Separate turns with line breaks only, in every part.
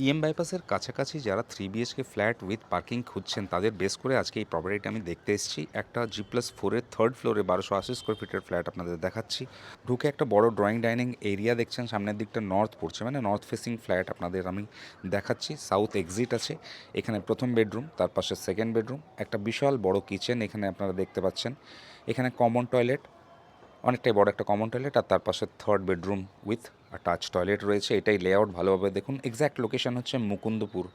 EM বাইপাসের কাছাকাছি যারা 3 BHK flat with parking খুঁজছেন তাদের বেস করে আজকে এই প্রপার্টিটা আমি দেখতে এসেছি। একটা G+4-এর থার্ড ফ্লোরে 1280 স্কোয়ার ফিটের ফ্ল্যাট আপনাদের দেখাচ্ছি। ঢুকে একটা বড় ড্রয়িং ডাইনিং এরিয়া দেখছেন, সামনের দিকটা নর্থ পড়ছে, মানে নর্থ ফেসিং ফ্ল্যাট আপনাদের আমি দেখাচ্ছি। সাউথ এক্সিট আছে, এখানে প্রথম বেডরুম, তার পাশে সেকেন্ড বেডরুম, একটা বিশাল বড় কিচেন এখানে আপনারা দেখতে পাচ্ছেন। এখানে কমন টয়লেট, অনেকটাই বড় একটা কমন টয়লেট, আর তার পাশে third bedroom with touch toilet রয়েছে। এটাই লেআউট, ভালোভাবে দেখুন। এক্স্যাক্ট লোকেশন হচ্ছে মুকুন্দপুর।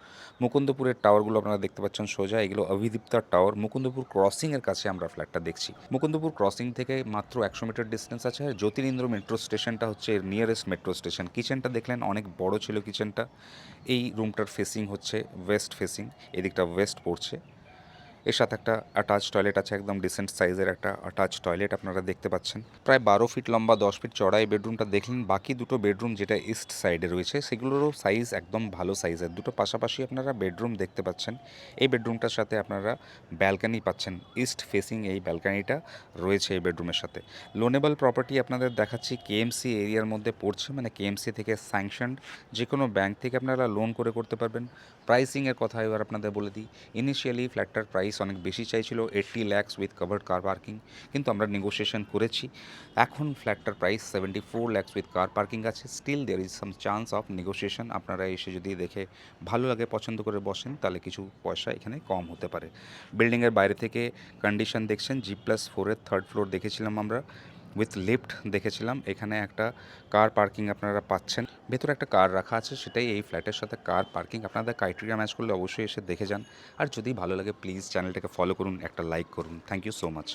মুকুন্দপুরের টাওয়ারগুলো আপনারা দেখতে পাচ্ছেন সোজা, এগুলো অভিদীপ্তার টাওয়ার। মুকুন্দপুর ক্রসিংয়ের কাছে আমরা ফ্ল্যাটটা দেখছি। মুকুন্দপুর ক্রসিং থেকে মাত্র 100 মিটার ডিস্টেন্স আছে। আর জ্যোতিরিন্দ্র মেট্রো স্টেশনটা হচ্ছে এর নিয়ারেস্ট মেট্রো স্টেশন। কিচেনটা দেখলেন, অনেক বড় ছিল কিচেনটা। এই রুমটার ফেসিং হচ্ছে ওয়েস্ট ফেসিং, এদিকটা ওয়েস্ট পড়ছে। এর সাথে একটা অ্যাটাচ টয়লেট আছে, একদম ডিসেন্ট সাইজের একটা অ্যাটাচ টয়লেট আপনারা দেখতে পাচ্ছেন। প্রায় 12 ফিট লম্বা, 10 ফিট চড়া এই বেডরুমটা দেখলেন। বাকি দুটো বেডরুম যেটা ইস্ট সাইডে রয়েছে সেগুলোরও সাইজ একদম ভালো সাইজের, দুটো পাশাপাশি আপনারা বেডরুম দেখতে পাচ্ছেন। এই বেডরুমটার সাথে আপনারা ব্যালকানি পাচ্ছেন, ইস্ট ফেসিং এই ব্যালকানিটা রয়েছে এই বেডরুমের সাথে। লোনেবল প্রপার্টি আপনাদের দেখাচ্ছি, কেএমসি এরিয়ার মধ্যে পড়ছে, মানে কেএমসি থেকে স্যাংশনড, যে কোনো ব্যাংক থেকে আপনারা লোন করে করতে পারবেন। প্রাইসিংয়ের কথা এবার আপনাদের বলে দিই। ইনিশিয়ালি ফ্ল্যাটটার প্রাইস অনেক বেশি চাইছিল, 80 lakhs with covered car parking, কিন্তু আমরা নেগোসিয়েশন করেছি। এখন ফ্ল্যাটটার price 74 lakhs with car parking আছে। Still there is some chance of negotiation. আপনারা এসে যদি দেখে ভালো লাগে, পছন্দ করে বসেন, তাহলে কিছু পয়সা এখানে কম হতে পারে। বিল্ডিংয়ের বাইরে থেকে কন্ডিশন দেখছেন, G+4-এর থার্ড ফ্লোর দেখেছিলাম আমরা, উইথ লিফট দেখেছিলাম। এখানে একটা কার পার্কিং আপনারা পাচ্ছেন, ভেতরে একটা কার রাখা আছে, সেটাই এই ফ্ল্যাটের সাথে কার পার্কিং। আপনাদের ক্রাইটেরিয়া ম্যাচ করলে অবশ্যই এসে দেখে যান। আর যদি ভালো লাগে প্লিজ চ্যানেলটাকে ফলো করুন, একটা লাইক করুন। Thank you so much.